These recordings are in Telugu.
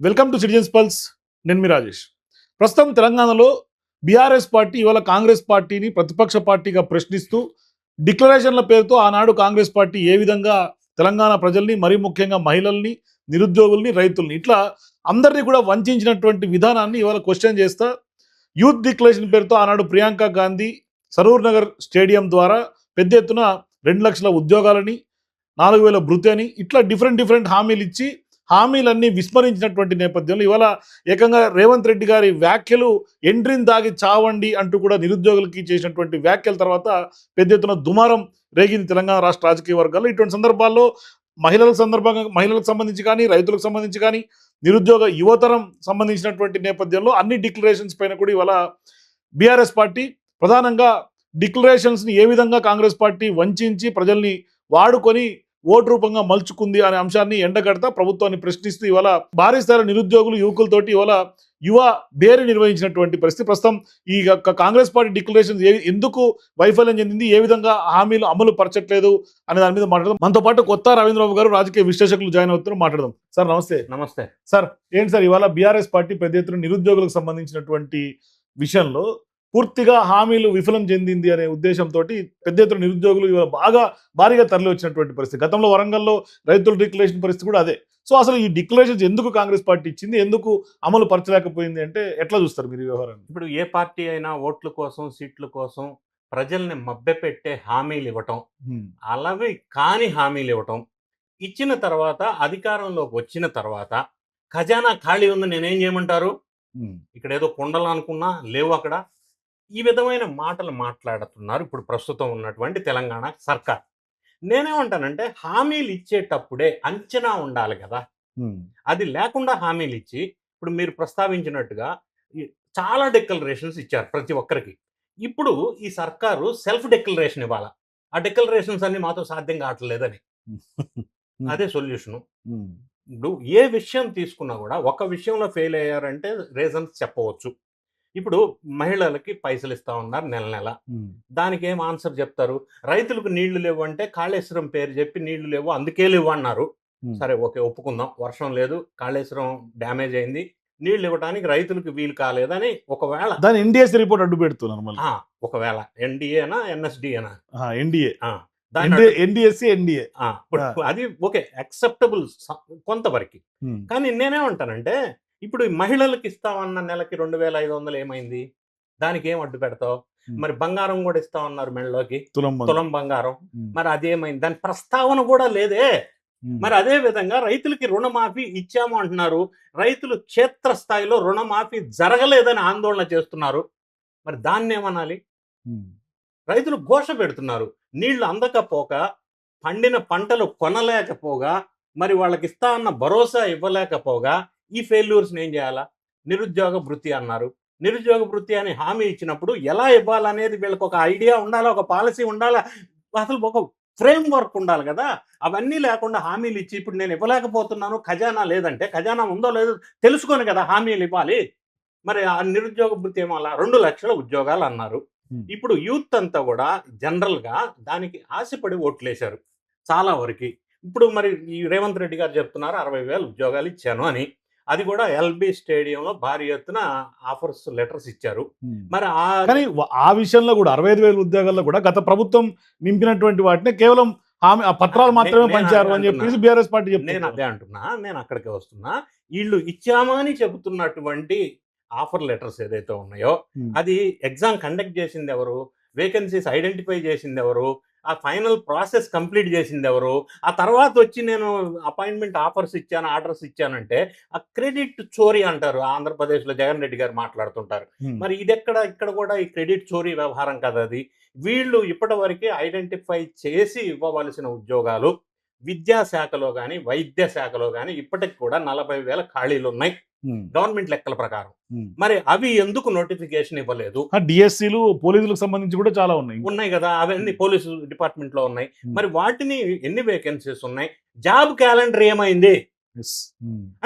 Welcome to citizens pulse. నేను మీ రాజేష్. ప్రస్తుతం తెలంగాణలో బీఆర్ఎస్ పార్టీ ఇవాళ కాంగ్రెస్ పార్టీని ప్రతిపక్ష పార్టీగా ప్రశ్నిస్తూ డిక్లరేషన్ల పేరుతో ఆనాడు కాంగ్రెస్ పార్టీ ఏ విధంగా తెలంగాణ ప్రజల్ని, మరీ ముఖ్యంగా మహిళల్ని, నిరుద్యోగుల్ని, రైతుల్ని ఇట్లా అందరినీ కూడా వంచినటువంటి విధానాన్ని ఇవాళ క్వశ్చన్ చేస్తా యూత్ డిక్లరేషన్ పేరుతో ఆనాడు ప్రియాంక గాంధీ సరూర్ నగర్ స్టేడియం ద్వారా పెద్ద ఎత్తున 2 లక్షల ఉద్యోగాలని, 4,000 భృతి అని ఇట్లా డిఫరెంట్ హామీలు ఇచ్చి హామీలన్నీ విస్మరించినటువంటి నేపథ్యంలో ఇవాళ ఏకంగా రేవంత్ రెడ్డి గారి వ్యాఖ్యలు ఎంట్రీని దాగి చావండి అంటూ కూడా నిరుద్యోగులకి చేసినటువంటి వ్యాఖ్యల తర్వాత పెద్ద ఎత్తున దుమారం రేగింది తెలంగాణ రాష్ట్ర రాజకీయ వర్గాల్లో. ఇటువంటి సందర్భాల్లో మహిళలకు సంబంధించి కానీ, రైతులకు సంబంధించి కానీ, నిరుద్యోగ యువతరం సంబంధించినటువంటి నేపథ్యంలో అన్ని డిక్లరేషన్స్ పైన కూడా ఇవాళ బీఆర్ఎస్ పార్టీ ప్రధానంగా డిక్లరేషన్స్ని ఏ విధంగా కాంగ్రెస్ పార్టీ వంచి ప్రజల్ని వాడుకొని ఓటు రూపంగా మలుచుకుంది అనే అంశాన్ని ఎండగడతా ప్రభుత్వాన్ని ప్రశ్నిస్తూ ఇవాళ భారీ స్థాయిలో నిరుద్యోగులు, యువకులతోటి ఇవాళ యువ బేరీ నిర్వహించినటువంటి పరిస్థితి. ప్రస్తుతం ఈ కాంగ్రెస్ పార్టీ డిక్లరేషన్స్ ఎందుకు వైఫల్యం చెందింది, ఏ విధంగా హామీలు అమలు పరచట్లేదు అనే దాని మీద మాట్లాడదాం. మనతో పాటు కొత్త రవీంద్రబాబు గారు రాజకీయ విశ్లేషకులు జాయిన్ అవుతున్నారు, మాట్లాడదాం. సార్ నమస్తే. నమస్తే సార్. ఏంటి సార్ ఇవాళ బీఆర్ఎస్ పార్టీ పెద్ద ఎత్తున నిరుద్యోగులకు సంబంధించినటువంటి విషయంలో పూర్తిగా హామీలు విఫలం చెందింది అనే ఉద్దేశంతో పెద్ద ఎత్తున నిరుద్యోగులు ఇవాళ భారీగా తరలి వచ్చినటువంటి పరిస్థితి. గతంలో వరంగల్లో రైతుల డిక్లరేషన్ పరిస్థితి కూడా అదే. సో అసలు ఈ డిక్లరేషన్స్ ఎందుకు కాంగ్రెస్ పార్టీ ఇచ్చింది, ఎందుకు అమలు పరచలేకపోయింది అంటే ఎట్లా చూస్తారు మీరు ఈ వ్యవహారాన్ని? ఇప్పుడు ఏ పార్టీ అయినా ఓట్ల కోసం, సీట్ల కోసం ప్రజల్ని మభ్యపెట్టే హామీలు ఇవ్వటం, అలాగే కాని హామీలు ఇవ్వటం, ఇచ్చిన తర్వాత అధికారంలోకి వచ్చిన తర్వాత ఖజానా ఖాళీ ఉంది, నేనేం చేయమంటారు, ఇక్కడ ఏదో కొండలు అనుకున్నా లేవు అక్కడ, ఈ విధమైన మాటలు మాట్లాడుతున్నారు ఇప్పుడు ప్రస్తుతం ఉన్నటువంటి తెలంగాణ సర్కార్. నేనేమంటానంటే హామీలు ఇచ్చేటప్పుడే అంచనా ఉండాలి కదా. అది లేకుండా హామీలు ఇచ్చి ఇప్పుడు మీరు ప్రస్తావించినట్టుగా చాలా డిక్లరేషన్స్ ఇచ్చారు ప్రతి ఒక్కరికి. ఇప్పుడు ఈ సర్కారు సెల్ఫ్ డిక్లరేషన్ ఇవ్వాలి. ఆ డిక్లరేషన్స్ అన్ని మాతో సాధ్యం కావట్లేదని అదే సొల్యూషను. ఇప్పుడు ఏ విషయం తీసుకున్నా కూడా ఒక విషయంలో ఫెయిల్ అయ్యారంటే రీజన్స్ చెప్పవచ్చు. ఇప్పుడు మహిళలకి పైసలు ఇస్తా ఉన్నారు నెల, దానికి ఏం ఆన్సర్ చెప్తారు? రైతులకు నీళ్లు లేవు అంటే కాళేశ్వరం పేరు చెప్పి నీళ్లు లేవు అందుకే లేవు అన్నారు. సరే, ఓకే, ఒప్పుకుందాం, వర్షం లేదు, కాళేశ్వరం డ్యామేజ్ అయింది, నీళ్లు ఇవ్వడానికి రైతులకు వీలు కాలేదని ఒకవేళ దాని ఎన్డీఎస్ రిపోర్ట్ అడ్డు పెడుతున్నారు. ఒకవేళ ఎన్డీఏనా ఎన్ఎస్డిఏనా? ఎన్డీఏ. అది ఓకే, అక్సెప్టబుల్ కొంతవరకు. కానీ నేనేమంటానంటే ఇప్పుడు మహిళలకు ఇస్తామన్న నెలకి 2,500 ఏమైంది? దానికి ఏం అడ్డు పెడతావు? మరి బంగారం కూడా ఇస్తామన్నారు మెడలోకి, తులం బంగారం, మరి అదేమైంది? దాని ప్రస్తావన కూడా లేదే. మరి అదే విధంగా రైతులకి రుణమాఫీ ఇచ్చాము అంటున్నారు, రైతులు క్షేత్రస్థాయిలో రుణమాఫీ జరగలేదని ఆందోళన చేస్తున్నారు. మరి దాన్ని ఏమనాలి? రైతులు ఘోష పెడుతున్నారు, నీళ్లు అందకపోక, పండిన పంటలు కొనలేకపోగా, మరి వాళ్ళకి ఇస్తా అన్న భరోసా ఇవ్వలేకపోగా ఈ ఫెయిల్యూర్స్ని ఏం చేయాలా? నిరుద్యోగ భృతి అన్నారు. నిరుద్యోగ భృతి అని హామీ ఇచ్చినప్పుడు ఎలా ఇవ్వాలనేది వీళ్ళకి ఒక ఐడియా ఉండాలా, ఒక పాలసీ ఉండాలా, అసలు ఒక ఫ్రేమ్ వర్క్ ఉండాలి కదా. అవన్నీ లేకుండా హామీలు ఇచ్చి ఇప్పుడు నేను ఇవ్వలేకపోతున్నాను, ఖజానా లేదంటే ఖజానా ఉందో లేదో తెలుసుకొని కదా హామీలు ఇవ్వాలి. మరి ఆ నిరుద్యోగ భృతి ఏమో 2 లక్షల ఉద్యోగాలు అన్నారు. ఇప్పుడు యూత్ అంతా కూడా జనరల్గా దానికి ఆశపడి ఓట్లేశారు చాలా వరకు. ఇప్పుడు మరి ఈ రేవంత్ రెడ్డి గారు చెప్తున్నారు 60,000 ఉద్యోగాలు ఇచ్చాను అని. అది కూడా ఎల్బీ స్టేడియంలో భారీ ఎత్తున ఆఫర్స్ లెటర్స్ ఇచ్చారు. మరి కానీ ఆ విషయంలో కూడా 65,000 ఉద్యోగాల్లో కూడా గత ప్రభుత్వం నింపినటువంటి వాటిని కేవలం పత్రాలు మాత్రమే పంచారు అని చెప్పేసి బీఆర్ఎస్ పార్టీ చెప్తుంది. నేను అదే అంటున్నా, నేను అక్కడికి వస్తున్నా. వీళ్ళు ఇచ్చామని చెబుతున్నటువంటి ఆఫర్ లెటర్స్ ఏదైతే ఉన్నాయో అది ఎగ్జామ్ కండక్ట్ చేసింది ఎవరు, వేకెన్సీస్ ఐడెంటిఫై చేసింది ఎవరు, ఆ ఫైనల్ ప్రాసెస్ కంప్లీట్ చేసింది ఎవరు, ఆ తర్వాత వచ్చి నేను అపాయింట్మెంట్ ఆఫర్స్ ఇచ్చాను, ఆర్డర్స్ ఇచ్చానంటే ఆ క్రెడిట్ చోరీ అంటారు. ఆంధ్రప్రదేశ్లో జగన్ రెడ్డి గారు మాట్లాడుతుంటారు. మరి ఇది ఇక్కడ కూడా ఈ క్రెడిట్ చోరీ వ్యవహారం కదా అది. వీళ్ళు ఇప్పటి వరకే ఐడెంటిఫై చేసి ఇవ్వవలసిన ఉద్యోగాలు విద్యాశాఖలో కానీ, వైద్య శాఖలో కానీ ఇప్పటికి కూడా 40,000 ఖాళీలు ఉన్నాయి గవర్నమెంట్ లెక్కల ప్రకారం. మరి అవి ఎందుకు నోటిఫికేషన్ ఇవ్వలేదు? డిఎస్సీలు పోలీసులకు సంబంధించి కూడా చాలా ఉన్నాయి కదా, అవన్నీ పోలీసు డిపార్ట్మెంట్ లో ఉన్నాయి. మరి వాటిని ఎన్ని వేకెన్సీస్ ఉన్నాయి, జాబ్ క్యాలెండర్ ఏమైంది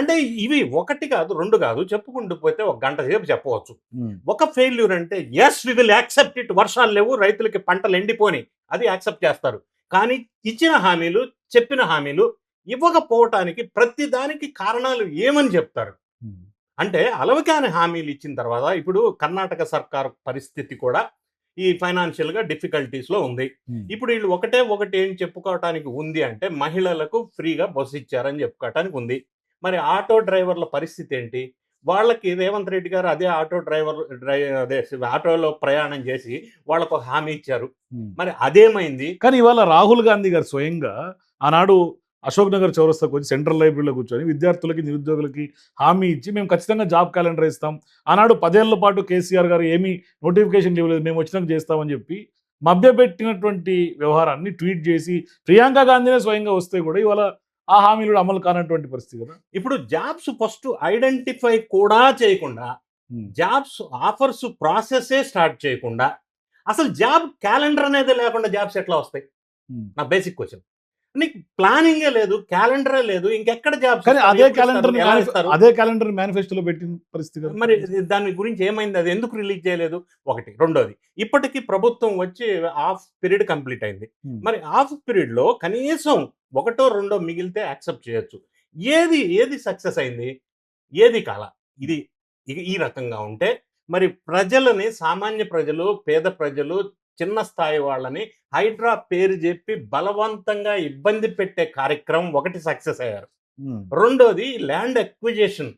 అంటే ఇవి ఒకటి కాదు, 2 కాదు, చెప్పుకుంటూ పోతే 1 గంట సేపు చెప్పవచ్చు. ఒక ఫెయిల్యూర్ అంటే as we will accept it, వర్షాలు లేవు, రైతులకి పంటలు ఎండిపోని, అది యాక్సెప్ట్ చేస్తారు. కానీ ఇచ్చిన హామీలు, చెప్పిన హామీలు ఇవ్వకపోవటానికి ప్రతి దానికి కారణాలు ఏమని చెప్తారు? అంటే అలవకాని హామీలు ఇచ్చిన తర్వాత ఇప్పుడు కర్ణాటక సర్కార్ పరిస్థితి కూడా ఈ ఫైనాన్షియల్గా డిఫికల్టీస్లో ఉంది. ఇప్పుడు వీళ్ళు ఒకటి ఏం చెప్పుకోవటానికి ఉంది అంటే మహిళలకు ఫ్రీగా బస్సు ఇచ్చారని చెప్పుకోవటానికి ఉంది. మరి ఆటో డ్రైవర్ల పరిస్థితి ఏంటి? వాళ్ళకి రేవంత్ రెడ్డి గారు అదే అదే ఆటోలో ప్రయాణం చేసి వాళ్ళకు ఒక హామీ ఇచ్చారు. మరి అదేమైంది? కానీ ఇవాళ రాహుల్ గాంధీ గారు స్వయంగా ఆనాడు అశోక్ నగర్ చౌరస్తాకు వచ్చి సెంట్రల్ లైబ్రరీలో కూర్చొని విద్యార్థులకి నిరుద్యోగులకి హామీ ఇచ్చి మేము ఖచ్చితంగా జాబ్ క్యాలెండర్ ఇస్తాం, ఆనాడు 10 ఏళ్ల పాటు కేసీఆర్ గారు ఏమీ నోటిఫికేషన్ ఇవ్వలేదు, మేము వచ్చినాక చేస్తామని చెప్పి మభ్యపెట్టినటువంటి వ్యవహారాన్ని ట్వీట్ చేసి ప్రియాంక గాంధీనే స్వయంగా వస్తే కూడా ఇవాళ ఆ హామీలు అమలు కానటువంటి పరిస్థితి కదా. ఇప్పుడు జాబ్స్ ఫస్ట్ ఐడెంటిఫై కూడా చేయకుండా, జాబ్స్ ఆఫర్స్ ప్రాసెసే స్టార్ట్ చేయకుండా, అసలు జాబ్ క్యాలెండర్ అనేది లేకుండా జాబ్స్ ఎట్లా వస్తాయి? నా బేసిక్ క్వశ్చన్. నీకు ప్లానింగే లేదు, క్యాలెండరే లేదు, ఇంకెక్కడ జాబ్స్? కానీ అదే క్యాలెండర్ మేనిఫెస్టోలో పెట్టిన పరిస్థితి కదా. మరి దాని గురించి ఏమైంది? అది ఎందుకు రిలీజ్ చేయలేదు? ఒకటి. రెండోది, ఇప్పటికీ ప్రభుత్వం వచ్చి హాఫ్ పీరియడ్ కంప్లీట్ అయింది. మరి హాఫ్ పీరియడ్ లో కనీసం ఒకటో రెండో మిగిలితే యాక్సెప్ట్ చేయొచ్చు. ఏది సక్సెస్ అయింది, ఏది కాల? ఇది ఈ రకంగా ఉంటే మరి ప్రజలని, సామాన్య ప్రజలు, పేద ప్రజలు, చిన్న స్థాయి వాళ్ళని హైడ్రా పేరు చెప్పి బలవంతంగా ఇబ్బంది పెట్టే కార్యక్రమం ఒకటి సక్సెస్ అయ్యారు. రెండోది ల్యాండ్ ఎక్విజేషన్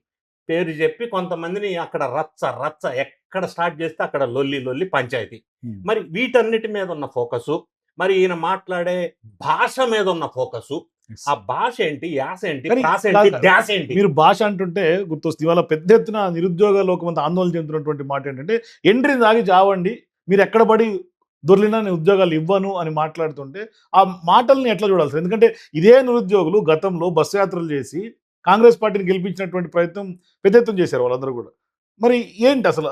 పేరు చెప్పి కొంతమందిని అక్కడ రచ్చ ఎక్కడ స్టార్ట్ చేస్తే అక్కడ లొల్లి పంచాయతీ. మరి వీటన్నిటి మీద ఉన్న ఫోకసు, మరి ఈయన మాట్లాడే భాష మీద ఉన్న ఫోకసు, ఆ భాష ఏంటి, యాస ఏంటి, ప్రాస ఏంటి, ధ్యాస ఏంటి? మీరు భాష అంటుంటే గుర్తొస్తుంది, ఇవాళ పెద్ద ఎత్తున నిరుద్యోగ లోకమంతా ఆందోళన చెందుతున్నటువంటి మాట ఏంటంటే ఎంట్రీ దాగి చావండి, మీరు ఎక్కడ పడి దొర్లినా నేను ఉద్యోగాలు ఇవ్వను అని మాట్లాడుతుంటే ఆ మాటల్ని ఎట్లా చూడాలి సార్? ఎందుకంటే ఇదే నిరుద్యోగులు గతంలో బస్సు యాత్రలు చేసి కాంగ్రెస్ పార్టీని గెలిపించినటువంటి ప్రయత్నం పెద్ద ఎత్తున చేశారు వాళ్ళందరూ కూడా. మరి ఏంటి అసలు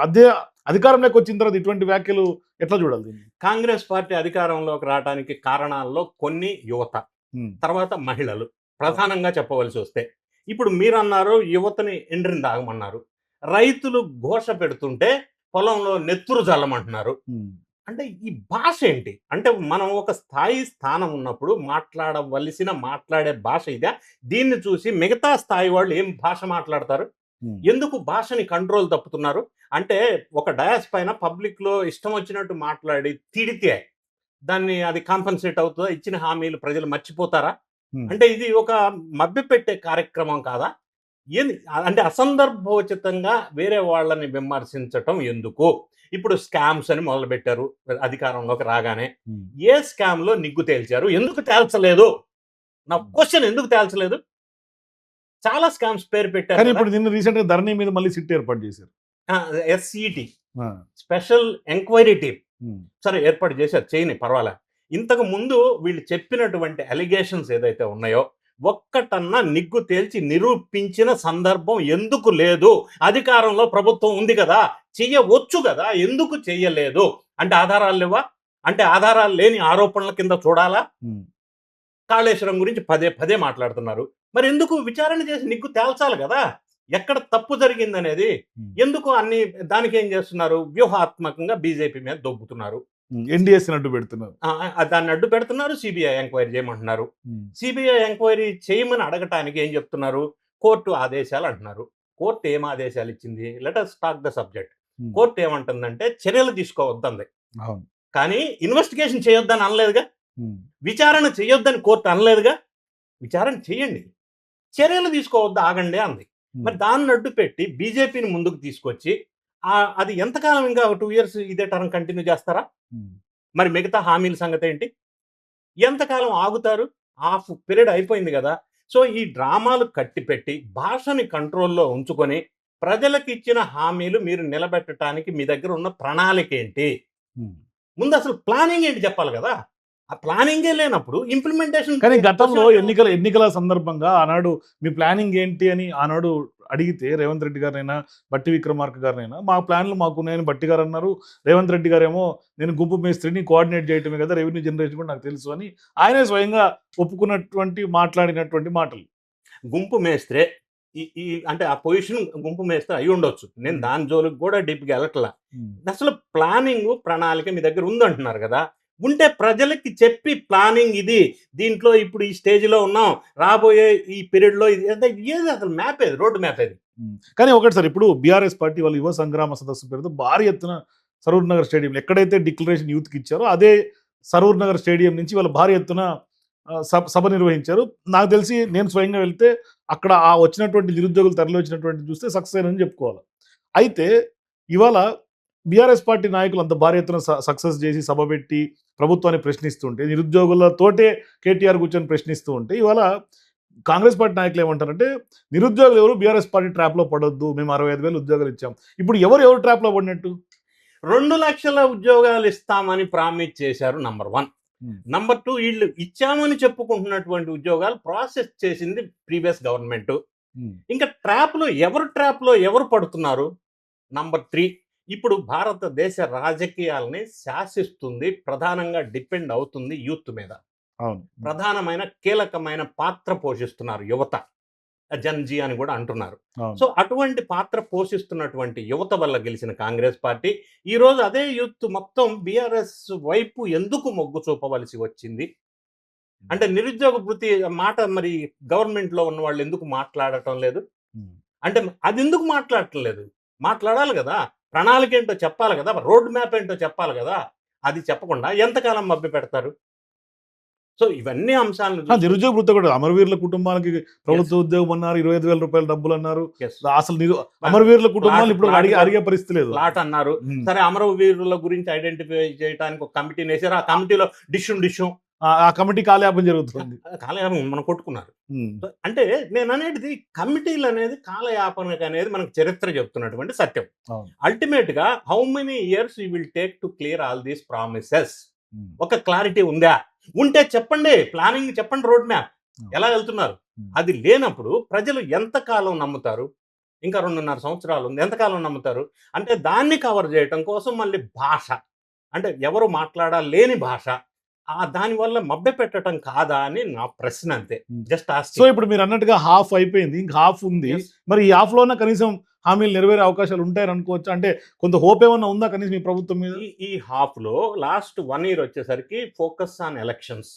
అదే అధికారంలోకి వచ్చిన తర్వాత ఇటువంటి వ్యాఖ్యలు ఎట్లా చూడాలి దీన్ని? కాంగ్రెస్ పార్టీ అధికారంలోకి రావడానికి కారణాల్లో కొన్ని యువత, తర్వాత మహిళలు ప్రధానంగా చెప్పవలసి వస్తే. ఇప్పుడు మీరు అన్నారు యువతని ఎండ్రిని తాగమన్నారు, రైతులు ఘోష పెడుతుంటే పొలంలో నెత్తురు జల్లమంటున్నారు. అంటే ఈ భాష ఏంటి? అంటే మనం ఒక స్థానం ఉన్నప్పుడు మాట్లాడే భాష ఇదా? దీన్ని చూసి మిగతా స్థాయి వాళ్ళు ఏం భాష మాట్లాడతారు? ఎందుకు భాషని కంట్రోల్ తప్పుతున్నారు? అంటే ఒక డయాస్ పైన పబ్లిక్ లో ఇష్టం వచ్చినట్టు మాట్లాడి తిడితే దాన్ని అది కాంపన్సేట్ అవుతుందా? ఇచ్చిన హామీలు ప్రజలు మర్చిపోతారా? అంటే ఇది ఒక మభ్యపెట్టే కార్యక్రమం కాదా? ఏంది అంటే అసందర్భోచితంగా వేరే వాళ్ళని విమర్శించటం ఎందుకు? ఇప్పుడు స్కామ్స్ అని మొదలుపెట్టారు అధికారంలోకి రాగానే. ఏ స్కామ్ లో నిగ్గు తేల్చారు? ఎందుకు తేల్చలేదు? నా క్వశ్చన్, ఎందుకు తేల్చలేదు? చాలా స్కామ్స్ పేరు పెట్టారు. ఇప్పుడు నిన్న రీసెంట్ గా ధరణి మీద మళ్ళీ సిట్ ఏర్పాటు చేశారు, SCT స్పెషల్ ఎంక్వైరీ టీమ్. సరే ఏర్పాటు చేశారు, చేయని పర్వాలే. ఇంతకు ముందు వీళ్ళు చెప్పినటువంటి అలిగేషన్స్ ఏదైతే ఉన్నాయో ఒక్కటన్నా నిగ్గు తేల్చి నిరూపించిన సందర్భం ఎందుకు లేదు? అధికారంలో ప్రభుత్వం ఉంది కదా, చెయ్యవచ్చు కదా, ఎందుకు చెయ్యలేదు? అంటే ఆధారాలు లేవా? అంటే ఆధారాలు లేని ఆరోపణల కింద చూడాలా? కాళేశ్వరం గురించి పదే మాట్లాడుతున్నారు. మరి ఎందుకు విచారణ చేసి నిగ్గు తేల్చాలి కదా, ఎక్కడ తప్పు జరిగిందనేది. ఎందుకు దానికి ఏం చేస్తున్నారు? వ్యూహాత్మకంగా బీజేపీ మీద దొబ్బుతున్నారు, ఎన్డీఎస్ అడ్డు పెడుతున్నారు, దాన్ని అడ్డు పెడుతున్నారు. సిబిఐ ఎంక్వైరీ చేయమంటున్నారు. సిబిఐ ఎంక్వైరీ చేయమని అడగటానికి ఏం చెప్తున్నారు? కోర్టు ఆదేశాలు అంటున్నారు. కోర్టు ఏం ఆదేశాలు ఇచ్చింది? Let us talk the subject. Court ఏమంటుందంటే చర్యలు తీసుకోవద్దంది, కానీ ఇన్వెస్టిగేషన్ చేయొద్దని అనలేదుగా, విచారణ చేయొద్దని కోర్టు అనలేదుగా. విచారణ చేయండి, చర్యలు తీసుకోవద్దు, ఆగండి అంది. మరి దాన్ని అడ్డు పెట్టి బీజేపీని ముందుకు తీసుకొచ్చి అది ఎంతకాలం, ఇంకా 2 years ఇదే టర్మ్ కంటిన్యూ చేస్తారా? మరి మిగతా హామీల సంగతి ఏంటి? ఎంతకాలం ఆగుతారు? హాఫ్ పీరియడ్ అయిపోయింది కదా. సో ఈ డ్రామాలు కట్టిపెట్టి భాషని కంట్రోల్లో ఉంచుకొని ప్రజలకు ఇచ్చిన హామీలు మీరు నిలబెట్టడానికి మీ దగ్గర ఉన్న ప్రణాళిక ఏంటి? ముందు అసలు ప్లానింగ్ ఏంటి చెప్పాలి కదా. ఆ ప్లానింగే లేనప్పుడు ఇంప్లిమెంటేషన్. కానీ గతంలో ఎన్నికల సందర్భంగా ఆనాడు మీ ప్లానింగ్ ఏంటి అని ఆనాడు అడిగితే రేవంత్ రెడ్డి గారైనా బట్టి విక్రమార్క గారినైనా మా ప్లాన్లు మాకున్నాయని బట్టి గారు అన్నారు. రేవంత్ రెడ్డి గారేమో నేను గుంపు మేస్త్రిని కోఆర్డినేట్ చేయటమే కదా, రెవెన్యూ జనరేషన్ కూడా నాకు తెలుసు అని ఆయనే స్వయంగా ఒప్పుకున్నటువంటి మాట్లాడినటువంటి మాటలు. గుంపు మేస్త్రే అంటే ఆ పొజిషన్ గుంపు మేస్త్రి అయి ఉండొచ్చు, నేను దాని జోలికి కూడా డీప్గా వెళ్ళట్లా. అసలు ప్లానింగ్ ప్రణాళిక మీ దగ్గర ఉందంటున్నారు కదా, ఉంటే ప్రజలకి చెప్పి ప్లానింగ్ ఇది, దీంట్లో ఇప్పుడు ఈ స్టేజ్లో ఉన్నాం, రాబోయే ఈ పీరియడ్లో ఇది, ఏది అసలు మ్యాప్ ఏది, రోడ్డు మ్యాప్ ఏది? కానీ ఒకటి సార్, ఇప్పుడు బీఆర్ఎస్ పార్టీ వాళ్ళు యువ సంగ్రామ సదస్సు పేరుతో భారీ ఎత్తున సరూర్ నగర్ స్టేడియం ఎక్కడైతే డిక్లరేషన్ యూత్కి ఇచ్చారో అదే సరూర్ నగర్ స్టేడియం నుంచి వాళ్ళు భారీ ఎత్తున సభ నిర్వహించారు. నాకు తెలిసి నేను స్వయంగా వెళ్తే అక్కడ ఆ వచ్చినటువంటి నిరుద్యోగులు తరలి వచ్చినటువంటి చూస్తే సక్సెస్ అయినని చెప్పుకోవాలి. అయితే ఇవాళ బీఆర్ఎస్ పార్టీ నాయకులు అంత భారీ ఎత్తున సక్సెస్ చేసి సభ పెట్టి ప్రభుత్వాన్ని ప్రశ్నిస్తుంటే, నిరుద్యోగులతోటే కేటీఆర్ కూర్చొని ప్రశ్నిస్తూ ఉంటే, ఇవాళ కాంగ్రెస్ పార్టీ నాయకులు ఏమంటారంటే నిరుద్యోగులు ఎవరు బీఆర్ఎస్ పార్టీ ట్రాప్లో పడొద్దు, మేము 65,000 ఉద్యోగాలు ఇచ్చాం. ఇప్పుడు ఎవరు ట్రాప్లో పడినట్టు? 2 లక్షల ఉద్యోగాలు ఇస్తామని ప్రామిస్ చేశారు నంబర్ 1. నంబర్ 2, వీళ్ళు ఇచ్చామని చెప్పుకుంటున్నటువంటి ఉద్యోగాలు ప్రాసెస్ చేసింది ప్రీవియస్ గవర్నమెంట్. ఇంకా ట్రాప్లో ఎవరు పడుతున్నారు? నంబర్ 3, ఇప్పుడు భారతదేశ రాజకీయాలని శాసిస్తుంది, ప్రధానంగా డిపెండ్ అవుతుంది యూత్ మీద. ప్రధానమైన కీలకమైన పాత్ర పోషిస్తున్నారు యువత, జన్జీ అని కూడా అంటున్నారు. సో అటువంటి పాత్ర పోషిస్తున్నటువంటి యువత వల్ల గెలిచిన కాంగ్రెస్ పార్టీ ఈ రోజు అదే యూత్ మొత్తం బీఆర్ఎస్ వైపు ఎందుకు మొగ్గు చూపవలసి వచ్చింది అంటే, నిరుద్యోగ వృత్తి మాట మరి గవర్నమెంట్ లో ఉన్న వాళ్ళు ఎందుకు మాట్లాడటం లేదు అంటే, అది ఎందుకు మాట్లాడటం లేదు? మాట్లాడాలి కదా, ప్రణాళిక ఏంటో చెప్పాలి కదా, రోడ్ మ్యాప్ ఏంటో చెప్పాలి కదా. అది చెప్పకుండా ఎంతకాలం మభ్య పెడతారు? సో ఇవన్నీ అంశాలను నిరుద్యోగ వృత్తి కూడా అమరవీరుల కుటుంబాలకి ప్రభుత్వ ఉద్యోగం అన్నారు, 25,000 రూపాయల డబ్బులు అన్నారు. అసలు అమరవీరుల కుటుంబాలు ఇప్పుడు అడిగే పరిస్థితి లేదు. ప్లాట్ అన్నారు. సరే, అమరవీరుల గురించి ఐడెంటిఫై చేయడానికి ఒక కమిటీని వేసారు. ఆ కమిటీలో డిష్యూ ఆ కమిటీ కాలయాపం జరుగుతుంది. కాలయాపం మనం కొట్టుకున్నారు. అంటే నేను అనేది కమిటీలు అనేది కాలయాపన అనేది మనకు చరిత్ర చెప్తున్నటువంటి సత్యం. అల్టిమేట్ గా how many years you will take to clear all these promises? ఒక క్లారిటీ ఉందా? ఉంటే చెప్పండి, ప్లానింగ్ చెప్పండి, రోడ్ మ్యాప్ ఎలా వెళ్తున్నారు. అది లేనప్పుడు ప్రజలు ఎంతకాలం నమ్ముతారు? ఇంకా 2.5 సంవత్సరాలు ఉంది, ఎంతకాలం నమ్ముతారు? అంటే దాన్ని కవర్ చేయటం కోసం మళ్ళీ భాష, అంటే ఎవరు మాట్లాడలేని భాష, దానివల్ల మభ్య పెట్టడం కాదా అని నా ప్రశ్న, అంతే. జస్ట్ సో ఇప్పుడు మీరు అన్నట్టుగా హాఫ్ అయిపోయింది, ఇంకా హాఫ్ ఉంది. మరి ఈ హాఫ్ లోనే కనీసం హామీలు నెరవేరే అవకాశాలు ఉంటాయని అనుకోవచ్చు. అంటే కొంత హోప్ ఏమన్నా ఉందా కనీసం మీ ప్రభుత్వం మీద? ఈ హాఫ్ లో లాస్ట్ 1 year వచ్చేసరికి ఫోకస్ ఆన్ ఎలక్షన్స్,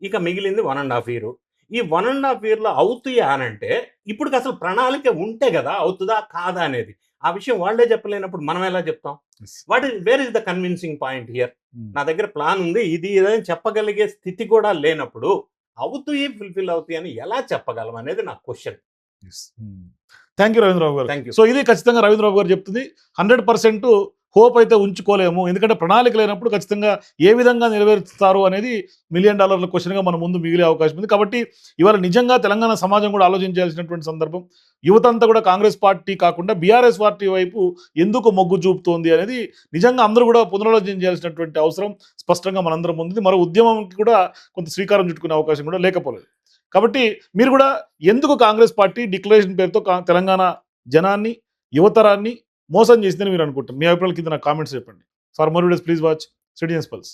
ఇక మిగిలింది 1.5 year. ఈ 1.5 year లో అవుతాయా అని అంటే, ఇప్పుడు అసలు ప్రణాళిక ఉంటే కదా అవుతుందా కాదా అనేది. ఆ విషయం వాళ్ళే చెప్పలేనప్పుడు మనం ఎలా చెప్తాం? Where is the convincing point here? నా దగ్గర ప్లాన్ ఉంది, ఇది ఏదైనా చెప్పగలిగే స్థితి కూడా లేనప్పుడు అవుతాయి, ఫుల్ఫిల్ అవుతాయి అని ఎలా చెప్పగలం అనేది నా క్వశ్చన్. థ్యాంక్ యూ రవీంద్రబాబు గారు. Thank you. సో ఇది ఖచ్చితంగా రవీంద్రబాబు గారు చెప్తుంది. 100% హోప్ అయితే ఉంచుకోలేము, ఎందుకంటే ప్రణాళిక లేనప్పుడు ఖచ్చితంగా ఏ విధంగా నెరవేరుస్తారు అనేది $1 million క్వశ్చన్గా మన ముందు మిగిలే అవకాశం ఉంది. కాబట్టి ఇవాళ నిజంగా తెలంగాణ సమాజం కూడా ఆలోచించాల్సినటువంటి సందర్భం. యువత అంతా కూడా కాంగ్రెస్ పార్టీ కాకుండా బీఆర్ఎస్ పార్టీ వైపు ఎందుకు మొగ్గు చూపుతోంది అనేది నిజంగా అందరూ కూడా పునరాలోచన చేయాల్సినటువంటి అవసరం స్పష్టంగా మనందరం ఉంది. మరో ఉద్యమంకి కూడా కొంత శ్రీకారం చుట్టుకునే అవకాశం కూడా లేకపోలేదు. కాబట్టి మీరు కూడా ఎందుకు కాంగ్రెస్ పార్టీ డిక్లరేషన్ పేరుతో తెలంగాణ జనాన్ని, యువతరాన్ని మోసం చేసిందని మీరు అనుకుంటారు? మీ అభిప్రాయాల కింద నాకు కామెంట్స్ చెప్పండి. For more videos please watch citizens pulse.